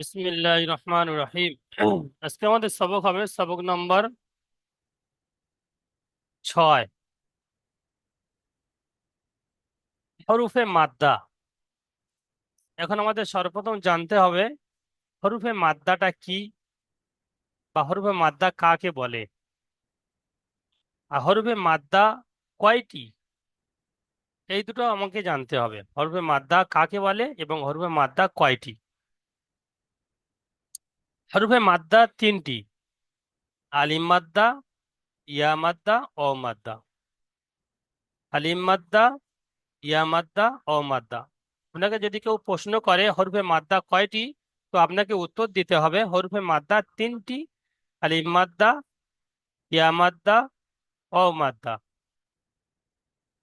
বিসমিল্লাহির রহমানির রহিম। আজকে আমাদের সবক হবে সবক নম্বর 6, হরুফে মাদ্দা। এখন আমাদের সর্বপ্রথম জানতে হবে হরুফে মাদ্দাটা কি বা হরুফে মাদ্দা কাকে বলে, আর হরুফে মাদ্দা কয়টি, এই দুটো আমাকে জানতে হবে। হরুফে মাদ্দা কাকে বলে এবং হরুফে মাদ্দা কয়টি। হরুফে মাদ্দা তিনটি: আলিম মাদ্দা, ইয়া মাদ্দা, অ মাদ্দা। আলিম মাদ্দা, ইয়া মাদ্দা, অ মাদ্দা। আপনাকে যদি কেউ প্রশ্ন করে হরফে মাদ্দা কয়টি, তো আপনাকে উত্তর দিতে হবে হরফে মাদ্দা তিনটি: আলিফ মাদ্দা, ইয়া মাদ্দা, অ মাদ্দা।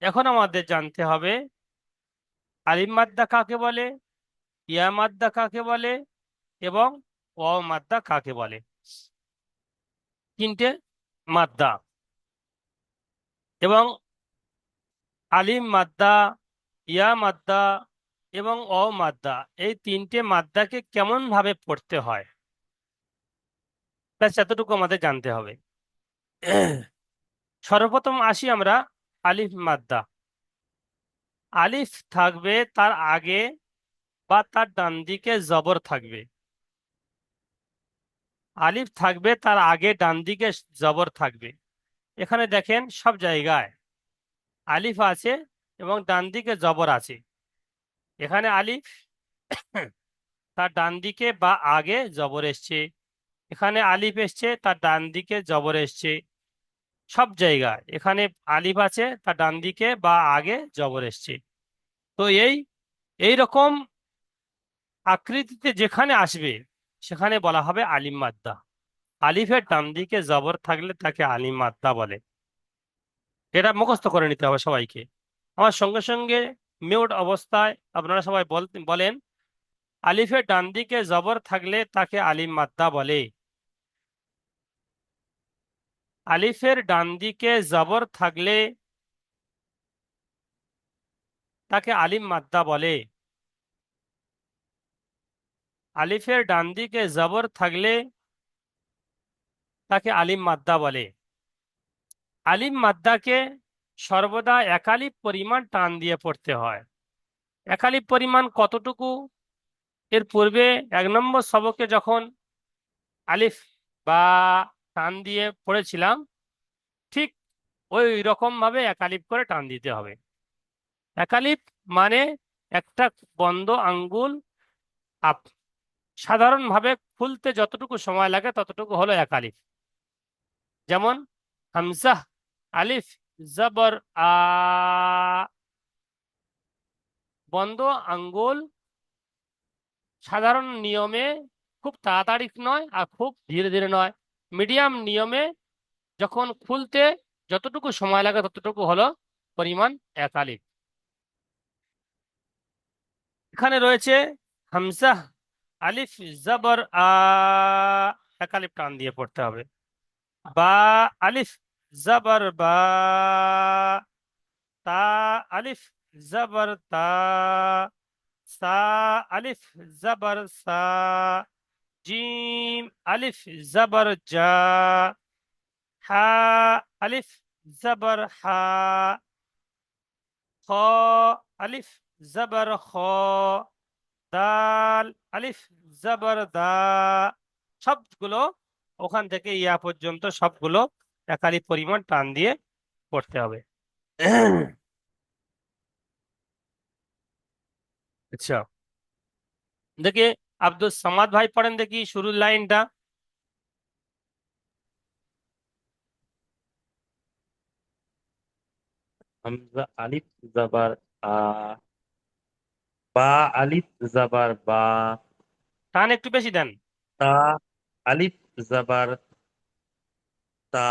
এখন আমাদের জানতে হবে আলিফ মাদ্দা কাকে বলে, ইয়া মাদ্দা কাকে বলে এবং অ মাদ্দা কাকে বলে। তিনটে মাদ্দা এবং আলিফ মাদ্দা, ইয়া মাদ্দা এবং অ মাদ্দা, এই তিনটে মাদ্দাকে কেমন ভাবে পড়তে হয়, ব্যাস এতটুকু আমাদের জানতে হবে। সর্বপ্রথম আসি আমরা আলিফ মাদ্দা। আলিফ থাকবে তার আগে বা তার ডান দিকে জবর থাকবে। আলিফ থাকবে তার আগে ডান দিকে জবর থাকবে। এখানে দেখেন সব জায়গায় আলিফ আছে এবং ডান দিকে জবর আছে। এখানে আলিফ তার ডান দিকে বা আগে জবর এসছে, এখানে আলিফ এসছে তার ডান দিকে জবর এসছে। সব জায়গায় এখানে আলিফ আছে তার ডান দিকে বা আগে জবর এসছে। তো এই রকম আকৃতিতে যেখানে আসবে সেখানে বলা হবে আলিম মাদ্দা। আলিফের ডান দিকে জবর থাকলে তাকে আলিম মাদ্দা বলে। এটা মুখস্থ করে নিতে হবে সবাইকে। আমার সঙ্গে সঙ্গে মিউট অবস্থায় আপনারা সবাই বলেন, আলিফের ডান দিকে জবর থাকলে তাকে আলিম মাদ্দা বলে। আলিফের ডান দিকে জবর থাকলে তাকে আলিম মাদ্দা বলে। আলিফের ডান দিকে জবর থাকলে তাকে আলিম মাদ্দা বলে। আলিম মাদ্দাকে সর্বদা একালিপ পরিমাণ টান দিয়ে পড়তে হয়। একালিপ পরিমাণ কতটুকু, এর পূর্বে 1 নম্বর সবকে যখন আলিফ বা টান দিয়ে পড়েছিলাম, ঠিক ওই রকম ভাবে একালিপ করে টান দিতে হবে। একালিপ মানে একটা বন্ধ আঙ্গুল আপ, সাধারণভাবে খুলতে যতটুকু সময় লাগে ততটুকু হলো একালিপ। যেমন হামজাহ, আলিফ, জবর আ, বন্ধ আঙ্গুল সাধারণ নিয়মে খুব তাড়াতাড়ি নয় আর খুব ধীরে ধীরে নয়, মিডিয়াম নিয়মে যখন খুলতে যতটুকু সময় লাগে ততটুকু হলো পরিমাণ এক আলিফ। এখানে রয়েছে হামজা, আলিফ, জবর আ, এক আলিফ টান দিয়ে পড়তে হবে। বা, আলিফ, জবর বা, তা, আলিফ, জবর তা, সা, আলিফ, জবর সা, জিম, আলিফ, জবর জা, হা, আলিফ, জবর হা, খ, আলিফ, জবর খ, দাল, আলিফ, জবর দা। সবগুলো ওখান থেকে ইয়া পর্যন্ত সবগুলো একালি পরিমাণ টান দিয়ে পড়তে হবে। আচ্ছা, দেখি আব্দুল সামাদ ভাই পড়েন দেখি শুরুর লাইনটা। হামজা আলিফ জাবার আ, বা আলিফ জাবার বা, টান একটু বেশি দেন। তা আলিফ জাবার তা,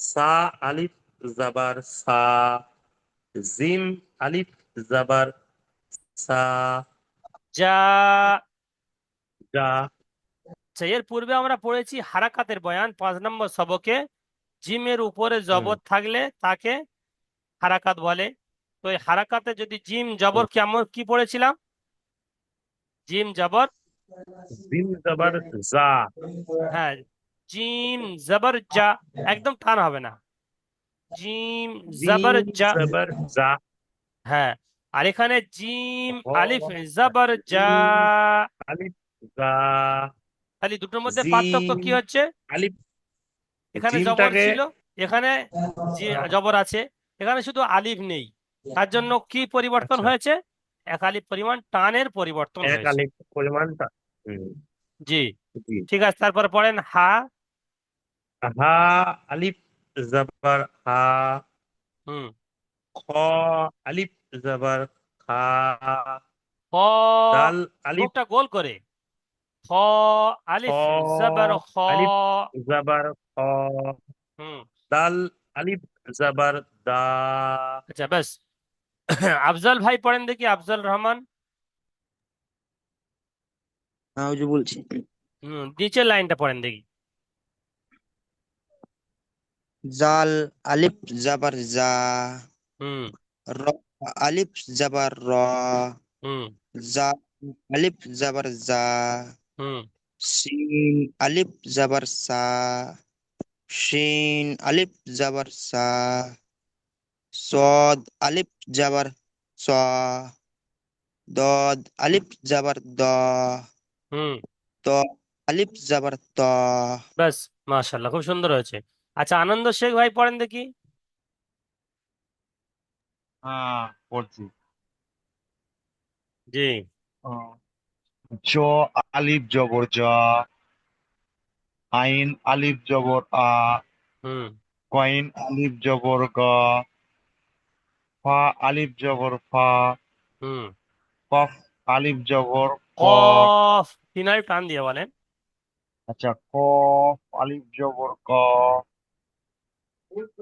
সা আলিফ জাবার সা, জিম আলিফ জাবার সা, যা। জা। আচ্ছা, এর পূর্বে আমরা পড়েছি হারাকাতের বয়ান 5 নম্বর সবকে। জিমের উপরে হুম জবর থাকলে তাকে হারাকাত বলে। তো এই হারাকাতে যদি জিম জবর হুম কেমন কি পড়েছিলাম, জিম জবর জিম জবর জা। হ্যাঁ, জিম জবর জা, একদম টান হবে না, জিম জবর জিম জা। জবর জা। হ্যাঁ, আর এখানে জিম হ আলিফ জবর জা। জিম আলিফ জা। খালি দুটোর মধ্যে পার্থক্য জিম কি হচ্ছে? আলিফ, এখানে জবর জিমটাকে ছিল, এখানে জবর আছে, এখানে শুধু আলিফ নেই। তার জন্য কি পরিবর্তন আচ্ছা হয়েছে? এক আলিফ পরিমাণ টানের পরিবর্তন এক হয়েছে। আলিফ পরিমাণটা। হুম, জি, জি। ঠিক আছে, তারপর পড়েন হা। হা আলিফ জবর হা। হুম। খ আলিফ জবর খা। খ, দাল আলিফ মুখটা গোল করে, খ খ আলিফ জবর খ। আলিফ জবর খ। হুম। দাল আলিফ জবর দা। আচ্ছা ব্যাস। আফজাল ভাই পড়েন দেখি, আফজাল রহমান। হ্যাঁ ওই যে বলছি। নিচের লাইনটা পড়েন দেখি। জাল আলিফ জাবার জা। হুম। র আলিফ জাবার র। হুম। জা আলিফ জাবার জা। হুম। সিন আলিফ জাবার সা। শিন আলিফ জাবার সা। সদ আলিফ জাবার স। দদ আলিফ জাবার দ। হুম। ত আলিফ জাবার ত। ব্যাস, মাশাল্লাহ, খুব সুন্দর হয়েছে। আচ্ছা, আনন্দ শেখ ভাই পড়েন দেখি। হ্যাঁ, পড়ছি। জি। আহ, জ আলিফ জবর জ। আইন আলিফ জবর আ। হুম। কইন আলিফ জবর গ। ফা আলিফ জবর ফা। হুম। কফ আলিফ জবর ক। কফ, তিনার টান দিয়ে বলেন। আচ্ছা, কফ আলিফ জবর ক।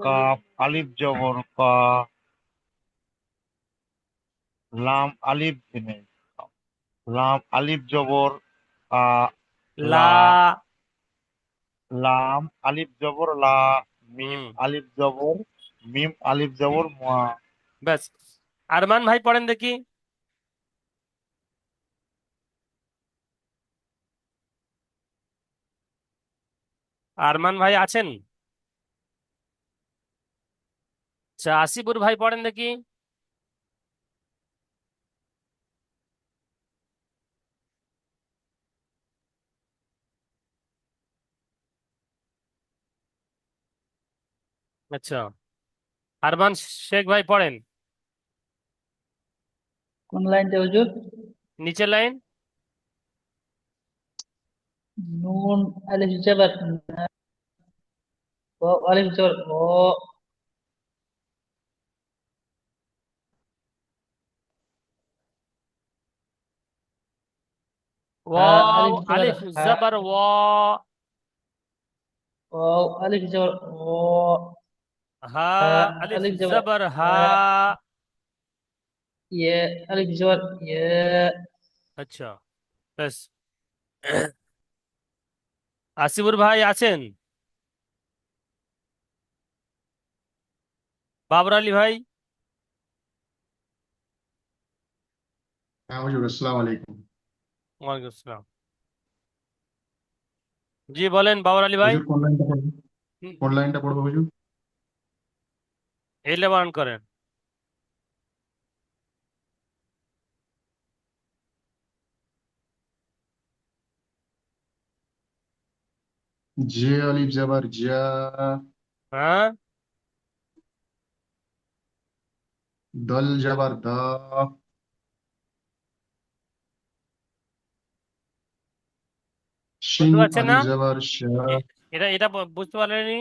কাফ আলিফ জবর কা। লাম আলিফ নেই। লাম আলিফ জবর আ। লা। লা। লাম আলিফ জবর লা। মিম হুম। আলিফ জবর মিম আলিফ জবর মা। ব্যাস, আরমান ভাই পড়েন দেখি। আরমান ভাই আছেন? আচ্ছা, আসিফুর ভাই পড়েন দেখি। আচ্ছা, আরমান শেখ ভাই পড়েন। কোন লাইনটা হুজুর? নিচের লাইন। নুন আলিফ জবর না, ও আলিফ জবর ও। ওয়াও আলিফ জবর আলিফ হা। জবর ওয়া। ও আলিফ জবর ও। হা আলিফ আলিফ জবর জবর হা। হা। ইয়ে আলিফ জবর ইয়ে। আচ্ছা, ব্যাস। আসিফুর ভাই আছেন? বাবর আলী ভাই। হ্যাঁ হুজুর, আসসালামু আলাইকুম। ওয়ালাইকুম আসসালাম। জি বলেন বাবর আলী ভাই। হুজুর কোন লাইনটা পড়বো? হুম, কোন লাইনটা পড়বো হুজুর? এই লেবারন করেন। জে আলিফ জাবার জা। হ্যাঁ। দল জাবার দা। শিন বুঝতে পারছেন না? আলিফ জাবার শা। এটা এটা বুঝতে পারেননি?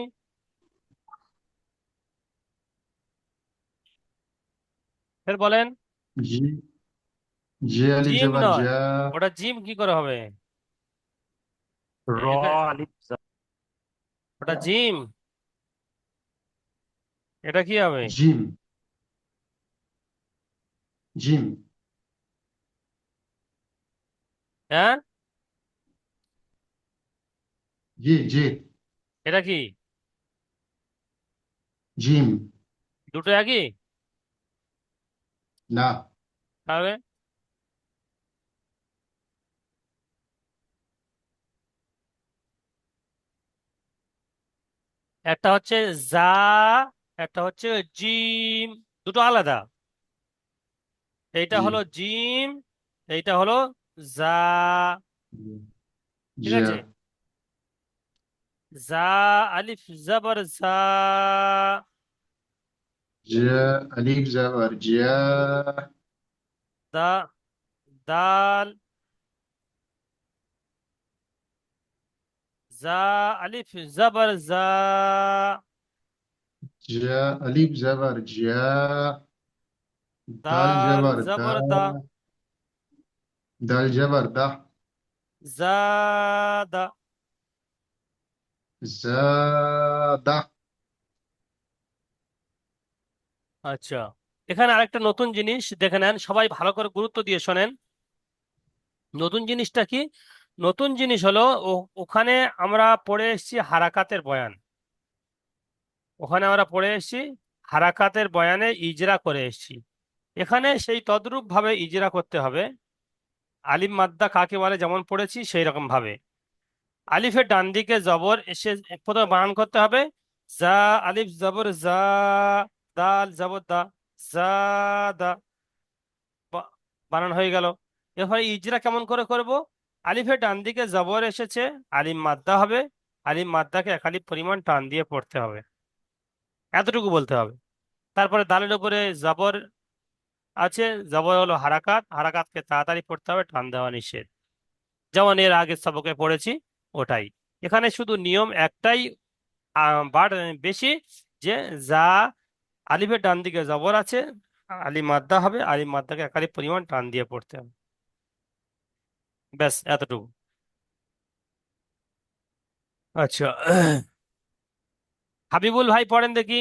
ফের বলেন। জি জে আলিফ জিম জাবার নয়, জা। ওটা জিম কি করে হবে? র এখানে আলিফ ওটা জিম, এটা কি হবে? জিম জিম হ্যাঁ, জি জি এটা কি? জিম। দুটো একই? না, তাহলে একটা হচ্ছে জা, একটা হচ্ছে জিম, দুটো আলাদা। এইটা जी হলো জিম, এইটা হলো জা। ঠিক আছে, जा জা আলিফ জবর জা, جاء ألف زبر جاء দা দাল, জা আলিফ জবর জা, جاء ألف زبر جاء دال দাল جبر دا জবর দা, دال جبر دا জাদা। زاد আচ্ছা, এখানে আরেকটা নতুন জিনিস দেখে নেন, সবাই ভালো করে গুরুত্ব দিয়ে শোনেন। নতুন জিনিসটা কি? নতুন জিনিস হলো ওখানে আমরা পড়ে এসেছি হারাকাতের বয়ান, ওখানে আমরা পড়ে এসেছি হারাকাতের বয়ানে ইজরা করে এসেছি। এখানে সেই তদ্রূপ ভাবে ইজরা করতে হবে। আলিফ মাদ্দা কাকে বলে যেমন পড়েছি সেই রকম ভাবে। আলিফের ডান দিকে জবর এসে প্রথমে বানান করতে হবে, জা আলিফ জবর জা, দাল জবর দা, জা দা, বানান হয়ে গেল। এরপরে ইজরা কেমন করে করব? আলিফের ডান দিকে জবর এসেছে, আলিফ মাদ্দা হবে, আলিফ মাদ্দাকে এক আলিফ পরিমাণ টান দিয়ে পড়তে হবে, এতটুকু বলতে হবে। তারপরে দালের উপরে জবর আছে, জবর হলো হারাকাত, হারাকাতকে তাড়াতাড়ি পড়তে হবে, টান দেওয়া নিষেধ, যেমন এর আগের সবকে পড়েছি ওটাই। এখানে শুধু নিয়ম একটাই, বাট বেশি, যে যা আলিফের ডান দিকে জবর আছে, আলিফ মাদ্দা হবে, আলিফ মাদ্দাকে এক আলিফ পরিমাণ টান দিয়ে পড়তে হবে, ব্যাস এতটুকু। আচ্ছা, হাবিবুল ভাই পড়েন দেখি।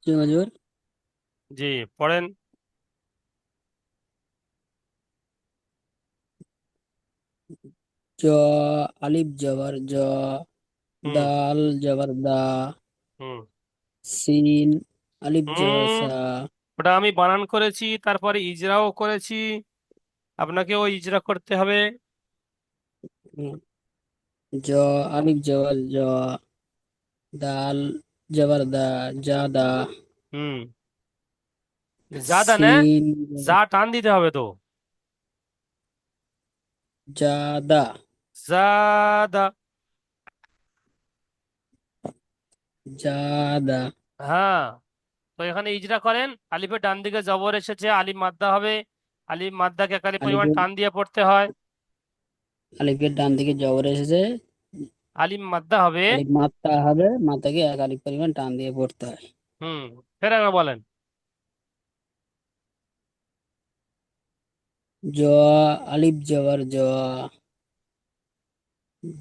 জি হুজুর। জি, পড়েন। জ আলিফ জবর জ, হুম দাল জবর দা, হুম সিন আলিফ জবর হুম সা, ওটা আমি বানান করেছি, তারপরে ইজরাও করেছি, আপনাকেও ইজরা করতে হবে। হুম, জ আলিফ জবর জ, দাল জবর দা, জাদা, হুম জাদা না, সিন যা টান দিতে হবে তো, জাদা, জাদা। জাদা, হ্যাঁ, তো এখানে ইজরা করেন, আলিফের ডান দিকে জবর এসেছে, আলিফ মাদ্দা হবে, আলিফ মাদ্দাকে একালি পরিমাণ আলিফের টান দিয়ে পড়তে হয়, আলিফের ডান দিকে জবর এসেছে, আলিফ মাদ্দা হবে। আলিফ মাত্রা হবে, মাথাকে এক আলিফ পরিমাণ টান দিয়ে পড়তে হয়। হুম, ফের একবার বলেন। জ আলিফ জবর জ,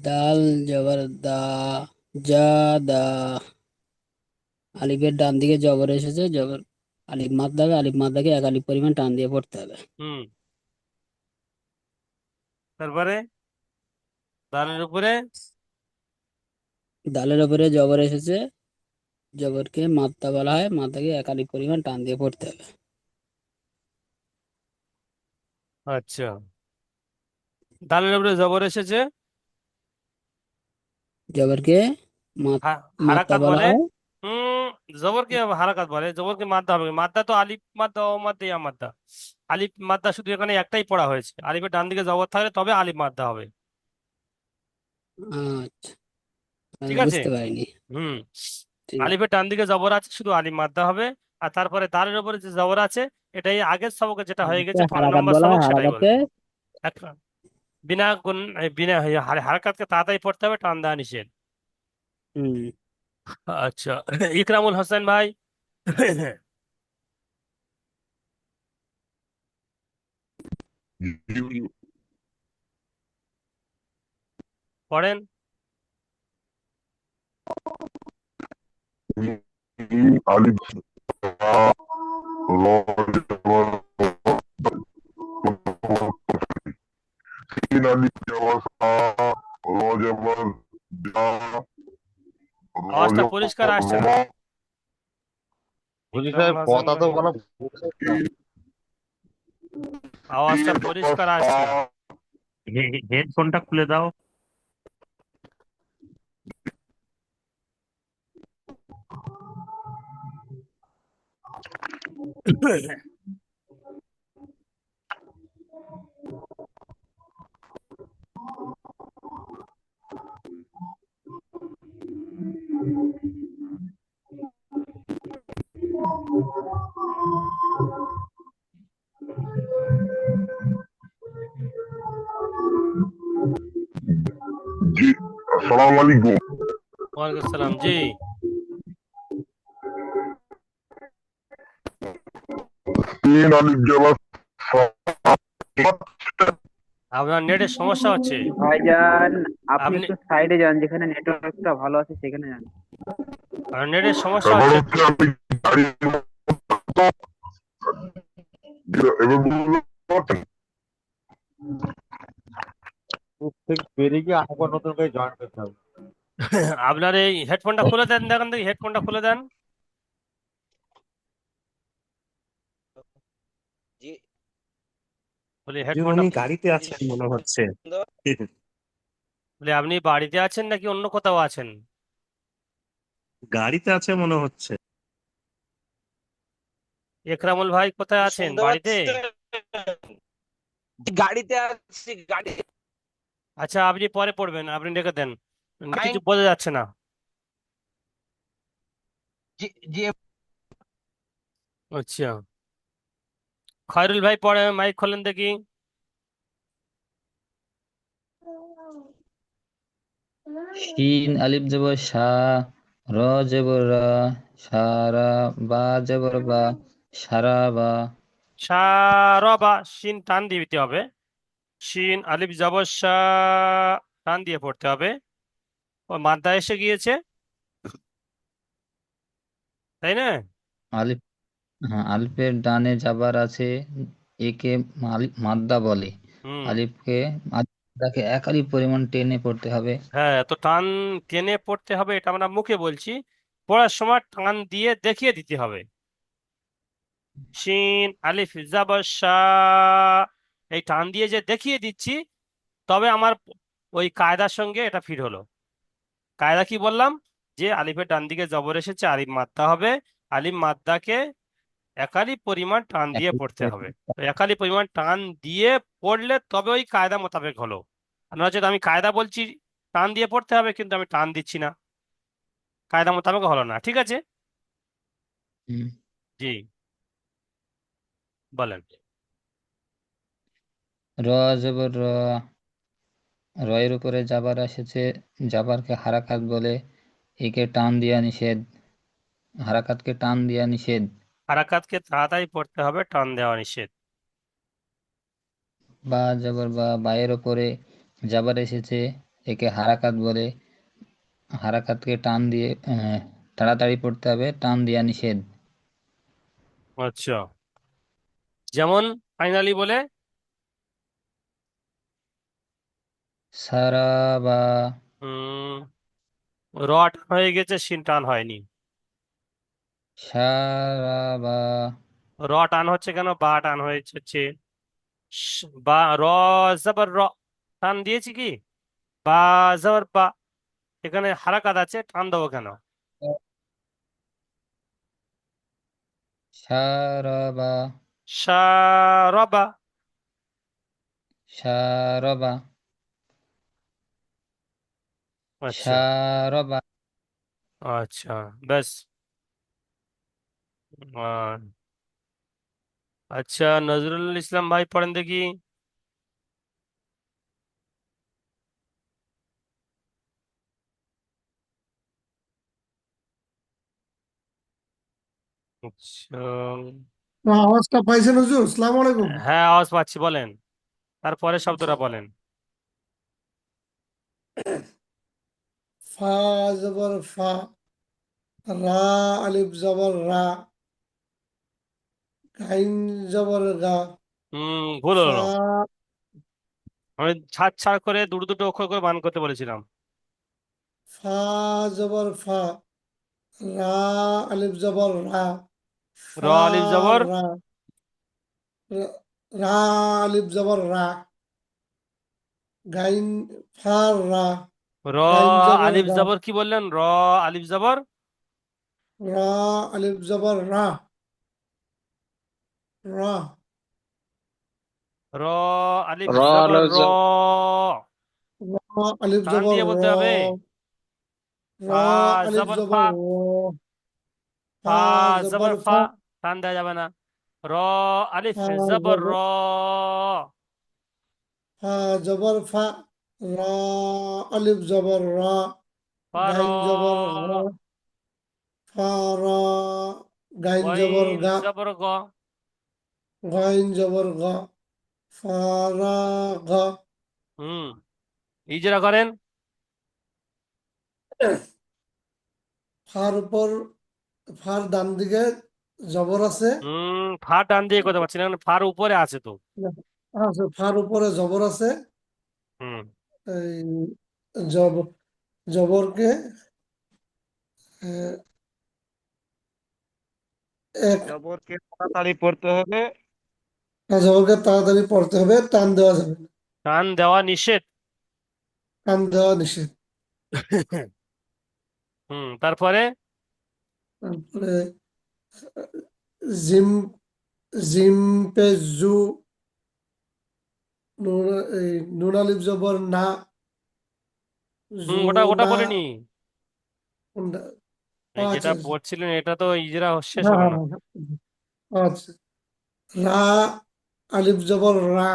দাল জবর দা, জাদা, আলিফের ডান দিকে জবর এসেছে, জবর আলিফ মাদ্দা হবে, আলিফ মাদ্দাকে এক আলিফ পরিমাণ টান দিয়ে পড়তে হবে। হুম, তারপরে দালের উপরে, দালের উপরে জবর এসেছে, জবরকে মাদ্দা বলা হয়, মাদ্দাকে এক আলিফ পরিমাণ টান দিয়ে পড়তে হবে। আচ্ছা, দালের উপরে জবর এসেছে, জবরকে মাদ্দা হারাকাত বলা বলে। হয়। হুম, জবরকে হারাকাত বলে, জবরকে মাদ্দা হবে, মাদ্দা তো আলিফ মাদ্দা ও মাদ্দা ইয়া মাদ্দা, আলিফ মাদ্দা শুধু এখানে একটাই পড়া হয়েছে, আলিফের ডান দিকে জবর থাকলে তবে আলিফ মাদ্দা হবে। আচ্ছা, আমি ঠিক আছে। বুঝতে পারিনি। হুম, ঠিক আছে। আলিফের ডান দিকে জবর আছে, শুধু আলিফ মাদ্দা হবে। আর তারপরে দালের উপরে যে জবর আছে, এটাই আগের সবকে যেটা হয়ে হারাকাতকে গেছে 5 হারাকাত নম্বর বলা হয়, সবক, সেটাই হারাকাতকে বলবো। এক- বিনা গুণ, বিনা হারাকাতকে তাড়াতাড়ি পড়তে হবে, টান দেওয়া নিষেধ। হুম, আচ্ছা, ইকরামুল হোসেন ভাই পড়েন। আলিফ র জবর সিন আলিফ জবর সা, র জবর জা, র আওয়াজটা পরিষ্কার জবর আসছে র, না। বুঝি স্যার ইকরামুল হাসান কথা তো ভাই, কোনো আওয়াজটা সিন জবর পরিষ্কার সা, আসছে না। হেডফোনটা খুলে দাও। জি আসসালামু আলাইকুম ওয়ালাইকুম আসসালাম। জি, তিন আলিফ জবর সা আপনার নেটের সমস্যা হচ্ছে। ভাইজান, আপনি আপনি একটু সাইডে যান, যেখানে নেটওয়ার্কটা ভালো আছে সেখানে যান। আপনার নেটের সমস্যা তারপর হচ্ছে। হচ্ছে আমি গাড়ির মতো এবার বুঝতে পারছেন? থেকে বেরিয়ে গিয়ে আবার নতুন করে জয়েন করতে হবে। আপনার এই হেডফোনটা খুলে দেন, দেখেন দেখি হেডফোনটা খুলে দেন। জি বলি হুজুর হেডফোনটা, উনি গাড়িতে আছেন মনে হচ্ছে। বলি আপনি বাড়িতে আছেন নাকি অন্য কোথাও আছেন? গাড়িতে আছে মনে হচ্ছে। একরামুল ভাই কোথায় আছেন? শুনতে বাড়িতে? পাচ্ছেন গাড়িতে আছি গাড়ি আচ্ছা, আপনি পরে পড়বেন, আপনি রেখে দেন, কিছু মাইন্ড বোঝা যাচ্ছে না। জি জি আচ্ছা, খয়রুল ভাই পড়ে, মাইক খোলেন দেখি। শিন আলিফ জবর শা, র জবর রা, সারা, বা জবর বা, সারাবা। সারবা, শিন টান দিয়ে দিতে হবে। শিন আলিফ জবর শা, টান দিয়ে পড়তে হবে। ও মাদ্দা এসে গিয়েছে, তাই না? আলিফ, হ্যাঁ, আলিফের ডানে জাবার আছে, একে মাদ্দা বলে। হুম, আলিফকে, মাদ্দাকে এক আলিফ পরিমাণ টেনে পড়তে হবে। হ্যাঁ, তো টান টেনে পড়তে হবে, এটা আমরা মুখে বলছি, পড়ার সময় টান দিয়ে দেখিয়ে দিতে হবে। শিন আলিফ জবর শা, এই টান দিয়ে যে দেখিয়ে দিচ্ছি, তবে আমার ওই কায়দার সঙ্গে এটা ফিট হলো। কায়দা কি বললাম? যে আলিফের ডান দিকে জবর এসেছে, আলিফ মাদ্দা হবে, আলিফ মাদ্দাকে একালি পরিমাণ টান এক দিয়ে আলিফ পড়তে হবে। পরিমাণ। তো একালি পরিমাণ টান দিয়ে পড়লে তবে ওই কায়দা মোতাবেক হলো। আর নচেত আমি কায়দা বলছি টান দিয়ে পড়তে হবে, কিন্তু আমি টান দিচ্ছি না, কায়দা মোতাবেক হলো না। ঠিক আছে, হুম। জি বলেন। র জবর র, রয়ের উপরে জাবার এসেছে, জাবারকে হারাকাত বলে, একে টান দেয়া নিষেধ, হারাকাতকে টান দেয়া নিষেধ। হারাকাতকে তাড়াতাড়ি পড়তে হবে, টান দেওয়া নিষেধ। বা জবর বা, বায়ের উপরে জাবার এসেছে, একে হারাকাত বলে, হারাকাতকে টান দিয়ে তাড়াতাড়ি পড়তে হবে, টান দেয়া নিষেধ। আচ্ছা, যেমন ফাইনালি বলে সারাবা, উম র টান হয়ে গেছে, শিন টান হয়নি। সারাবা, র টান হচ্ছে কেন? বা টান হচ্ছে। বা র জবর র, টান দিয়েছি কি? বা জবর বা, এখানে হারাকাত আছে, টান দেবো কেন? সারাবা, সারবা। সারবা, আচ্ছা, সারবা। আচ্ছা, বেশ। আহ, আচ্ছা, নজরুল ইসলাম ভাই পড়েন দেখি। আচ্ছা, আওয়াজটা পাইছেন হুজুর? আসসালামু আলাইকুম। হ্যাঁ, আওয়াজ পাচ্ছি, বলেন, তারপরে শব্দটা বলেন। ফা জবর ফা, রা আলিফ জবর রা, গাইন জবর গা, ভুল ফা হলো। আমি ছাড় ছাড় করে দুটো দুটো অক্ষর করে বান করতে বলেছিলাম। ফা জবর ফা, রা আলিফ জবর রা, র ফা আলিফ জবর, রা, রা রা আলিফ জবর রা, গাইন ফা রা, র গাইন জবর আলিফ গা, জবর কি বললেন? র আলিফ জবর, রা আলিফ জবর রা, রা র আলিফ র জবর র রা আলিফ টান জবর দিয়ে র বলতে হবে রা ফা আলিফ জবর ফা জবর র ফা ফা জবর জবর ফা ফা টান দেওয়া যাবে না র আলিফ ফা জবর র জবর ফা জবর ফা রা আলিফ জবর রা ফর গাইন জবর গা ফা রা গাইন জবর গইন গা জবর গ গাইন জবর গা ফা রা গা হুম ইজরা করেন ফার উপর ফার ডান দিকে জবর আছে ফা টান দিয়ে করতে পারছি না কারণ ফার উপরে আছে তো আছে ফার উপরে জবর আছে হুম এই জব জবরকে আহ, এক জবরকে তাড়াতাড়ি পড়তে হবে। জবরকে তাড়াতাড়ি পড়তে হবে টান দেওয়া যাবে না টান দেওয়া নিষেধ টান দেওয়া নিষেধ তারপরে তারপরে জিম জিম পে জু এই নুন আলিফ জবর না জু ওটা ওটা না বলিনি কোনটা? ও এই আচ্ছা যেটা আচ্ছা বলছিলেন এটা তো ইজরা শেষ হ্যাঁ হলো হ্যাঁ না হ্যাঁ, হ্যাঁ। আচ্ছা রা আলিফ জবর রা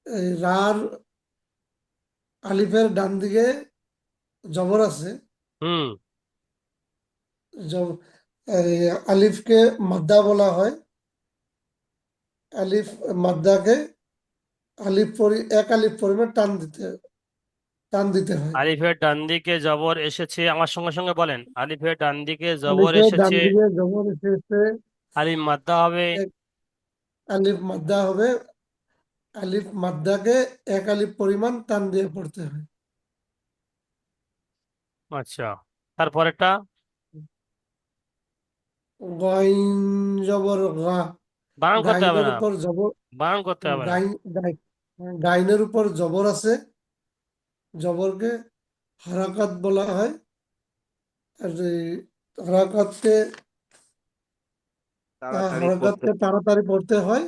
এই রার আলিফের ডান দিকে জবর আছে হুম জব এই আলিফকে মাদ্দা বলা হয় আলিফ মাদ্দাকে এক আলিফ পরিমাণ টান দিতে হয় আলিফের ডান দিকে জবর এসেছে আমার সঙ্গে সঙ্গে বলেন আলিফের ডান দিকে জবর আলিফের ডান এসেছে দিকে জবর এসেছে আলিফ মাদ্দা হবে এক আলিফ মাদ্দা হবে আলিফ মাদ্দাকে এক আলিফ পরিমাণ টান দিয়ে পড়তে হয় আচ্ছা তারপরেরটা গাইন জবর গা বানান করতে হবে গাইনের না উপর জবর বানান করতে হবে না গাইনের উপর জবর আছে জবরকে হারাকাত বলা হয় আর এই হারাকাতকে তাড়াতাড়ি পড়তে হারাকাতকে তাড়াতাড়ি পড়তে হয়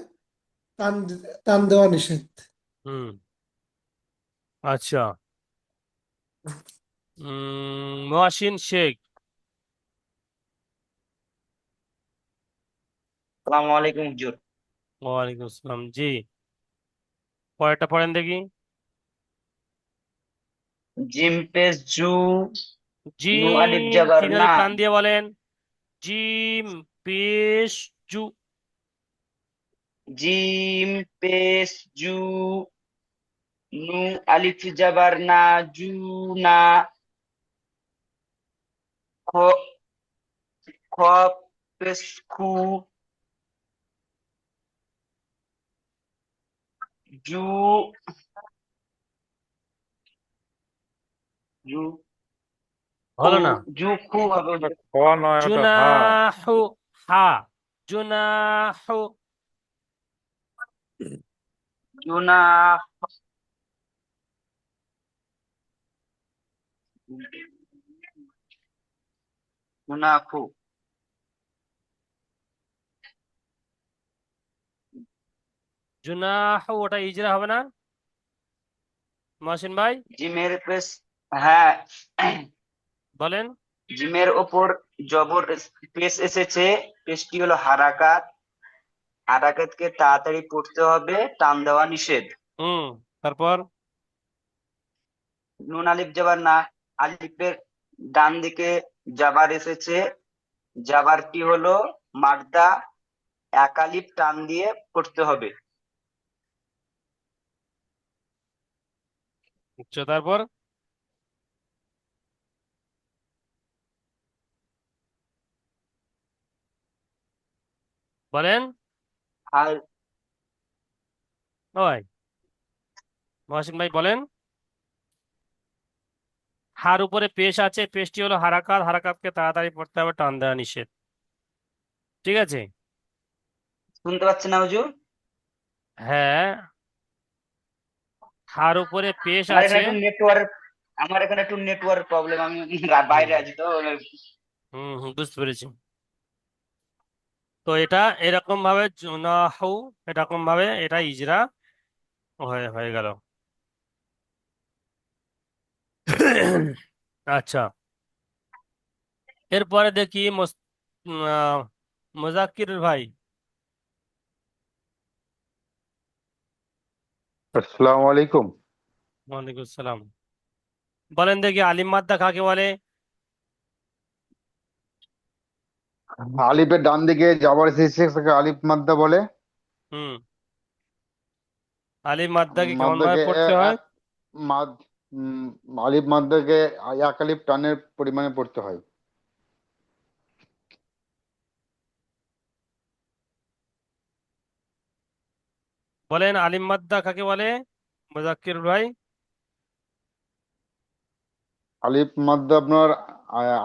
টান দেওয়া নিষেধ হুম আচ্ছা মহাসিন শেখ আসসালামু আলাইকুম হুজুর। ওয়ালাইকুম আসসালাম জি পরেরটা পড়েন দেখি জিম পেশ জু নু আলিফ জিম জবর 3 না আলিফ টান দিয়ে বলেন জিম পেশ জু জিম পেশ জু নু আলিফ জবর না জু না খ খ পেশ খু জু জু খু হলো না জু খু হবে হুজুর। খ নয় ওটা হা জুনাহু হা জুনাহু জুনা জুনাখু জুনাহু ওটা ইজরা হবে না মহসিন ভাই জিমের পেশ হ্যাঁ বলেন জিমের ওপর জবর পেশ এসেছে পেশটি হলো হারাকাত হারাকাতকে তাড়াতাড়ি পড়তে হবে টান দেওয়া নিষেধ তারপর নুন আলিফ জবর না আলিফের ডান দিকে জাবার এসেছে জাবারটি হলো মাদ্দা এক আলিফ টান দিয়ে পড়তে হবে আচ্ছা তারপর বলেন আর ওই মহসিন ভাই বলেন হার উপরে পেশ আছে পেশটি হলো হারাকাত হারাকাতকে তাড়াতাড়ি পড়তে হবে টান দেওয়া নিষেধ ঠিক আছে শুনতে পাচ্ছেন না হুজুর? হ্যাঁ হার উপরে পেশ আমার আছে এখানে একটু নেটওয়ার্ক আমার এখানে একটু নেটওয়ার্ক প্রবলেম আমি বাইরে আছি তো বুঝতে পেরেছি তো এটা এরকম ভাবে জুনাহু, এরকম ভাবে এটা ইজরা হয়ে হয়ে গেল। আচ্ছা, এরপরে দেখি মুজাক্কির ভাই। আসসালামু আলাইকুম। ওয়ালাইকুম আসসালাম। বলেন দেখি আলিম মাদ্দা কাকে বলে? আলিফের ডান দিকে যাবার এসেছে তাকে আলিফ মাদ্দা বলে। হুম, আলিম মাদ্দাকে কেমন ভাবে মাদ্দাকে পড়তে হয়? এক মাদ উম, আলিফ মাদ্দাকে এক আলিফ টানের পরিমাণে পড়তে হয়। বলেন আলিম মাদ্দা কাকে বলে মুজাক্কির ভাই? আলিফ মাদ্দা আপনার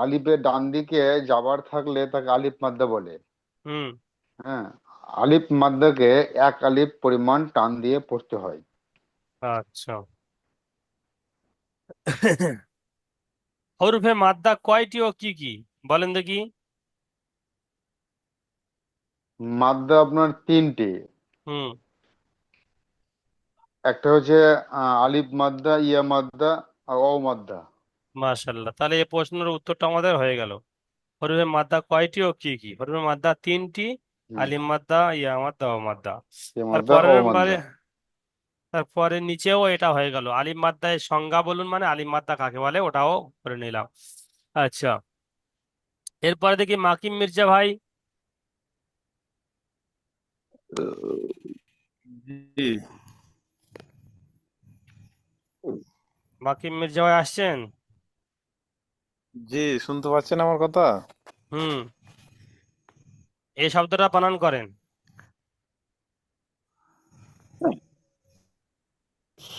আলিফের ডান দিকে যাবার থাকলে তাকে আলিফ মাদ্দা বলে। হুম, হ্যাঁ, আলিফ মাদ্দাকে এক আলিফ পরিমাণ টান দিয়ে পড়তে হয়। আচ্ছা। হরফে মাদ্দা কয়টি ও কি কি বলেন দেখি? মাদ্দা আপনার তিনটি। হুম, একটা হচ্ছে আলিফ মাদ্দা, ইয়া মাদ্দা আর অ মাদ্দা। মাশাল্লাহ, তাহলে এই প্রশ্নের উত্তরটা আমাদের হয়ে গেল। হরফে মাদ্দা কয়টি ও কি কি? হরফে মাদ্দা তিনটি, হুম, আলিম মাদ্দা, ইয়া মাদ্দা, ও মাদ্দা। ইয়া আর মাদ্দা, ও পরের বারে, মাদ্দা। তারপরে নিচেও এটা হয়ে গেল। আলিম মাদ্দার সংজ্ঞা বলুন, মানে আলিম মাদ্দা কাকে বলে ওটাও করে নিলাম। আচ্ছা, এরপরে দেখি মাকিম মির্জা ভাই। জি মাকিম মির্জা ভাই আসছেন? জি, শুনতে পাচ্ছেন আমার কথা? হুম, এই শব্দটা বানান করেন।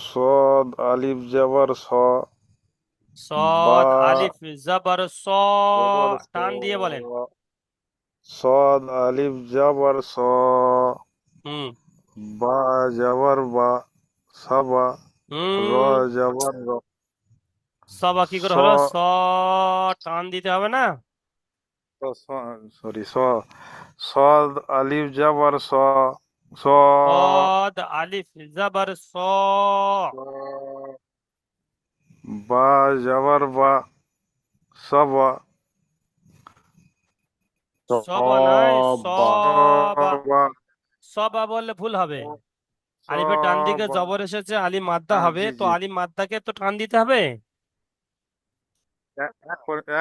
সদ আলিফ জাবার স, বা সদ আলিফ জবর স, জাবার স, টান দিয়ে বলেন। সদ আলিফ জাবার স, হুম, বা জাবার বা, সাবা, র হুম, জাবার র, সবা কি স করে হলো? স, টান দিতে হবে না? সরি সদ আলিফ জাবার স, স, সদ আলিফ জবর স, বা জাবার বা, সাবা, সবা নয়, সবা। সবা। সবা, সবা বললে ভুল হবে। আলিফের ডান দিকে সবা। জবর এসেছে, আলিফ মাদ্দা হবে, জি তো জি, আলিফ মাদ্দাকে তো টান দিতে হবে।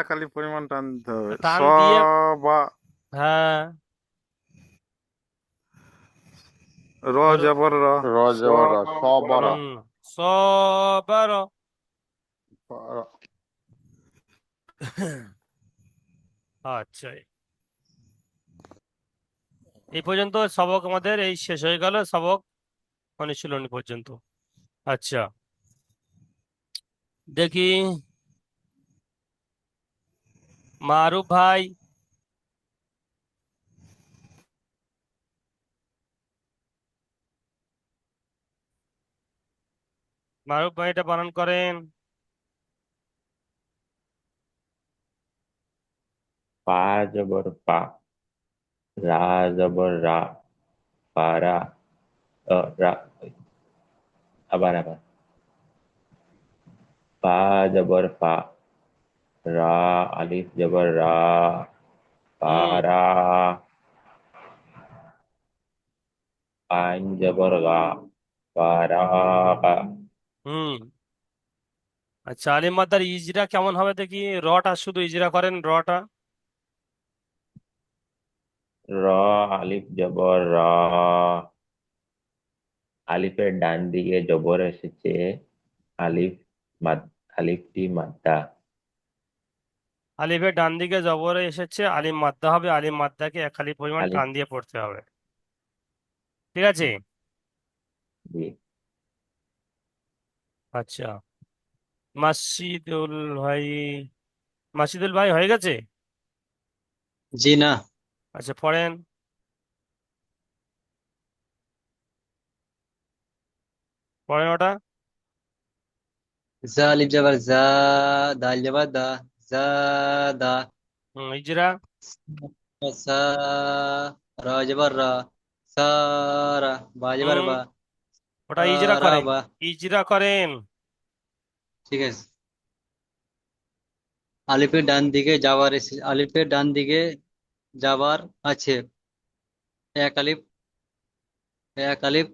এক আলি পরিমাণ টান দিতে তো হবে। টান দিয়ে, বা, হ্যাঁ, র ওর, জবর র, র জবর র, সবর। হুম, সবার। আচ্ছা, এই পর্যন্ত সবক আমাদের এই শেষ হয়ে গেল, সবক অনুশীলনী পর্যন্ত। আচ্ছা, দেখি মারুফ ভাই। মারুফ ভাই এটা বানান করেন। পা জবর পা, রা জবর রা, পারা, রা, আবার আবার, পা জবর পা, রা আলিফ জবর রা, হুম, পারা, আইন জবর গা, পারা, হুম। আচ্ছা, আলিম মাদ্দার ইজরা কেমন হবে দেখি? রটা শুধু ইজরা করেন, রটা। র আলিফ জবর রা, আলিফের ডান দিকে জবর এসেছে, আলিফ মাদ, আলিফটি মাদ্দা, আলিফের ডান দিকে জবরে এসেছে, আলিম মাদ্দা হবে, আলিম মাদ্দাকে এক আলিফ পরিমাণ আলিফ টান দিয়ে পড়তে হবে। ঠিক আছে? জি। আচ্ছা, মাসিদুল ভাই, মাসিদুল ভাই হয়ে গেছে? জি না। আচ্ছা, পড়েন, পড়েন ওটা। জা আলিফ জবর জা, দাল জবর দা, জা দা, ইজরা। সা, রা জবর রা, সারা, বা জবর হুম বা, ওটা ইজরা রা করেন, বা। ইজরা করেন। ঠিক আছে। আলিফের ডান দিকে যাবার আলিফের ডান দিকে যাবার আছে। এক আলিফ, এক আলিফ,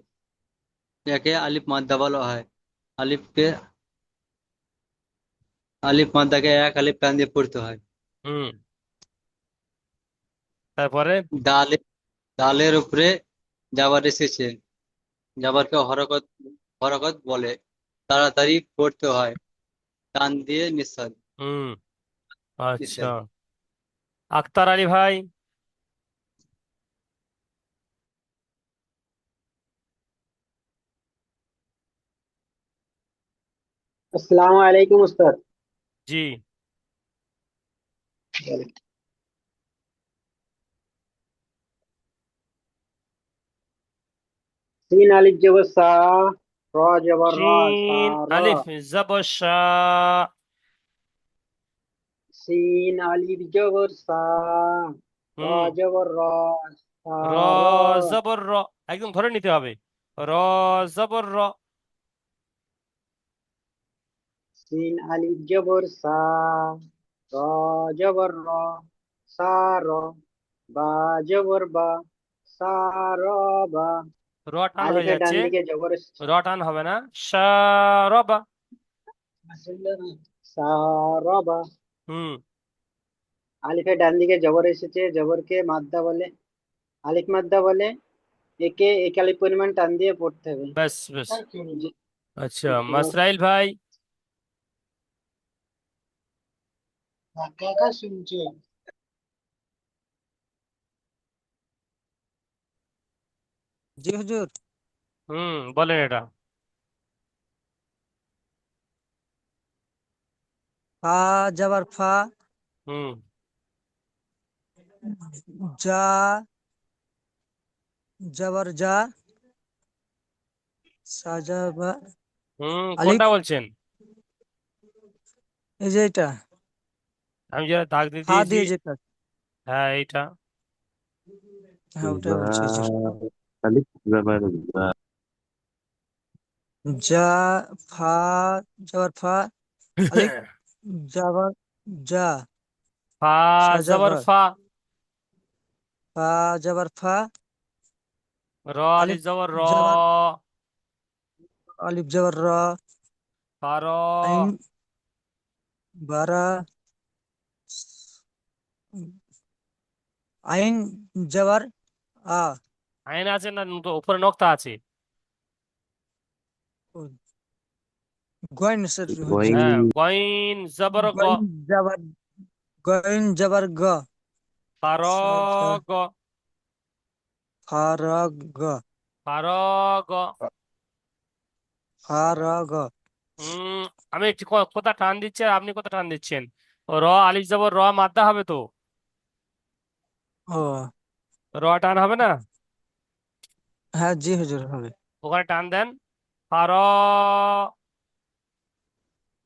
একে আলিফ মাদ্দা বলা হয়। আলিফকে, আলিফ মাদ্দাকে এক আলিফ টান দিয়ে পড়তে হয়। হুম তারপরে ডালে, ডালের উপরে যাবার এসেছে, যাবারকে হরকত, হরকত বলে। তাড়াতাড়ি পড়তে হয়, টান দিয়ে নিঃশ্বাস, হুম আচ্ছা, নিষেধ। আক্তার আলী ভাই। আসসালামু আলাইকুম উস্তাদ। জি। সিন আলিফ জবর সা, র জবর র, সা শিন র। আলিফ জবর শা, সিন আলিফ জবর সা, র হুম জবর র, সা র র। জবর র, একদম ধরে নিতে হবে। র জবর র, সিন আলিফ জবর সা, র জবর র, সা র। বা জবর বা, সা র বা। র টান হয়ে আলিফের ডান যাচ্ছে, দিকে জবর র টান হবে না, শারবা। সা র বা। হুম আলিফের ডান দিকে জবর এসেছে, জবরকে মাদ্দা বলে, আলিফ মাদ্দা বলে। একে এক আলিফ পরিমাণ টান দিয়ে পড়তে হবে। বেশ বেশ। জি। আচ্ছা মাসরাইল ভাই। কাকা শুনছে? জি হুজুর। বলেন এটা। ফা জবর ফা, হুম যা জবর যা, সাজাবা। আলিফ, কোনটা বলছেন? এই যে এটা আমি যেটা দাগ দিয়ে ফা দিয়েছি, দিয়ে যেটা, হ্যাঁ এইটা। হ্যাঁ ওটাই বলছি হুজুর। আলিফ জবর যা, যা, ফা জবর ফা, আলিফ জবর যা, ফা জবর সাজাবা। ফা, ফা জবর ফা, র আলিফ আলিফ জবর র, জবর, আলিফ জবর র, ফার, আইন বারা, আইন জবর আ, আইন আছে না, উপরে নক্তা আছে? গইন স্যার হুজুর। হ্যাঁ গইন, গইন জবর গ, গইন জবর, গইন জবর গ, ফার সাজা, গ, ফারাগ গ, ফার গ। ফারাগ। হম আমি একটু কথা টান দিচ্ছি আর আপনি কথা টান দিচ্ছেন। র আলিফ জবর র মাদ্দা হবে তো, ও র টান হবে না? হ্যাঁ জি হুজুর হবে। ওখানে টান দেন। ফার,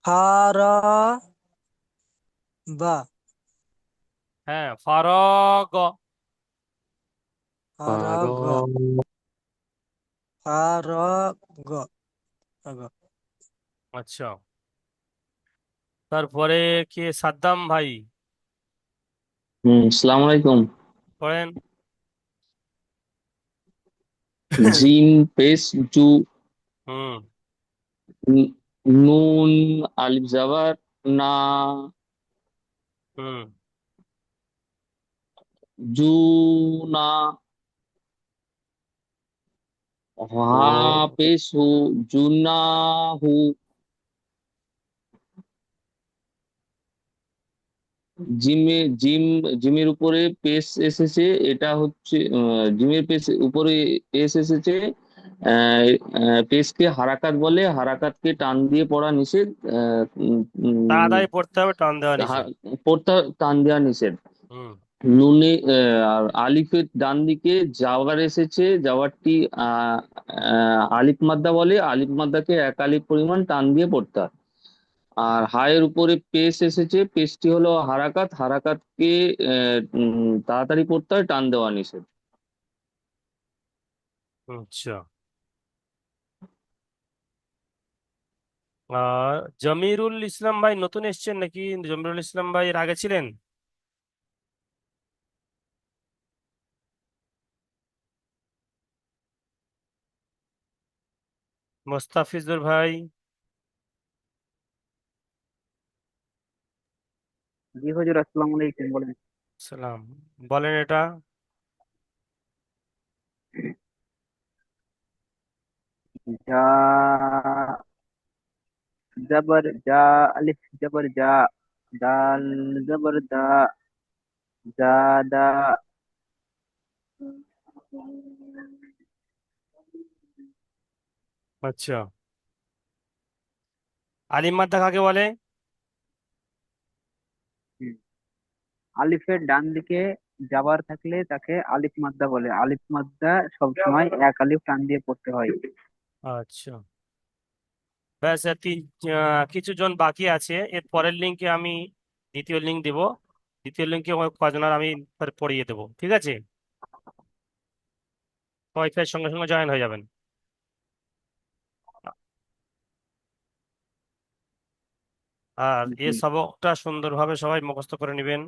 ফারা বা, হ্যাঁ ফার গ। ফারাগ, ফার, ফারাগ, গ। আচ্ছা তারপরে কি সাদ্দাম ভাই আসসালামু আলাইকুম। পড়েন। জিম পেশ জু, হুম নুন আলিফ জবর না, হুম জু না, হা পেশ হু, জুনাহু। জিমের উপরে পেশ এসেছে, এটা হচ্ছে জিমের পেশ উপরে পেশ এসেছে। পেশকে হারাকাত বলে, হারাকাতকে টান দিয়ে পড়া নিষেধ। তাড়াতাড়ি পড়তে হবে, টান দেওয়া নিষেধ। পড়তে টান দেওয়া নিষেধ। হুম নুনে আর আলিফের ডান দিকে জাওয়ার এসেছে, জাওয়ারটি আলিফ মাদ্দা বলে, আলিফ মাদ্দাকে এক আলিফ পরিমাণ টান দিয়ে পড়তে হয়। আর হায়ের উপরে পেশ এসেছে, পেশটি হলো হারাকাত, হারাকাতকে তাড়াতাড়ি পড়তে হয়, টান দেওয়া নিষেধ। আচ্ছা। আর জমিরুল ইসলাম ভাই নতুন এসেছেন নাকি? জমিরুল ইসলাম ভাই এর আগে ছিলেন? মোস্তাফিজুর ভাই? জি হুজুর, আসসালামু আলাইকুম, বলেন। সালাম। বলেন এটা। যা, জবর যা, আলিফ জবর যা, দাল জবর দা, জাদা। আচ্ছা, আলিম মাদ্দা কাকে বলে? হুম। আলিফের ডান দিকে জাবার থাকলে তাকে আলিফ মাদ্দা বলে। আলিফ মাদ্দা সবসময় এক আলিফ টান দিয়ে পড়তে হয়। আচ্ছা, ব্যাস কিছু জন বাকি আছে। এর পরের লিঙ্কে আমি দ্বিতীয় লিঙ্ক দিব। দ্বিতীয় লিঙ্কে কজনের আমি পড়িয়ে দেবো, ঠিক আছে? ওয়াইফাই সঙ্গে সঙ্গে জয়েন হয়ে যাবেন। আর এই জি। সবকটা সুন্দরভাবে সবাই মুখস্থ করে নেবেন।